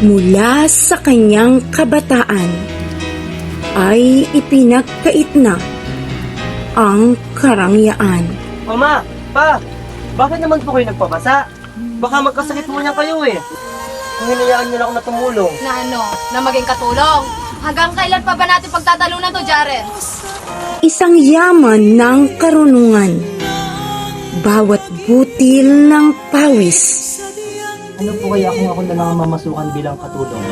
Mula sa kanyang kabataan ay ipinagkait na ang karangyaan. Mama, pa, bakit naman po kayo nagpabasa? Baka magkasakit mo niya kayo eh. Kung hinayaan niyo na ako na tumulong. Na ano? Na maging katulong? Hanggang kailan pa ba natin pagtatalunan to, Jaren? Isang yaman ng karunungan. Bawat butil ng pawis. Ano po kaya kung ako na lang ang mamasukan bilang katulong?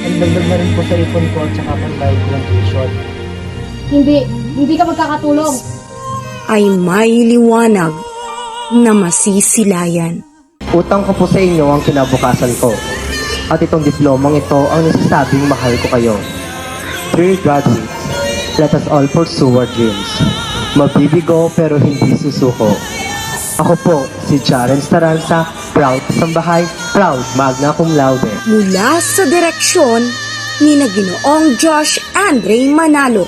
Ang dagdag na rin po sa ipon ko at saka pang-bayad ko ng tuition. Hindi ka magkakatulong. Ay may liwanag na masisilayan. Utang ko po sa inyo ang kinabukasan ko. At itong diplomang ito ang nasasabing mahal ko kayo. Dear graduates, let us all pursue our dreams. Mabibigo pero hindi susuko. Ako po, si Jaren Staranza, proud sambahay, proud magna cum laude. Mula sa direksyon ni Ginoong Josh Andre Manalo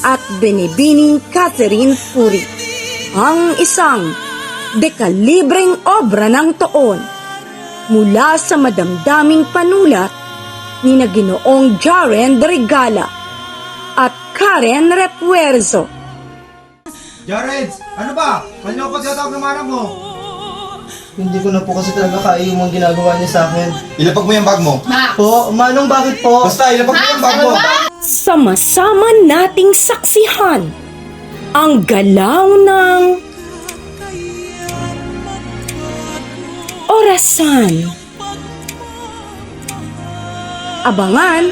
at Binibining Catherine Furi, ang isang dekalibreng obra ng toon mula sa madamdaming panulat ni Ginoong Jaren Regala at Karen Repuerzo. Jareds, ano ba? Kanyo ko tinatawag ng manang mo? Hindi ko na po kasi talaga kaya yung mga ginagawa niya sa akin. Ilapag mo yung bag mo. Po, manong bakit po? Basta, ilapag mo yung bag mo. Sama-sama nating saksihan ang galaw ng orasan. Abangan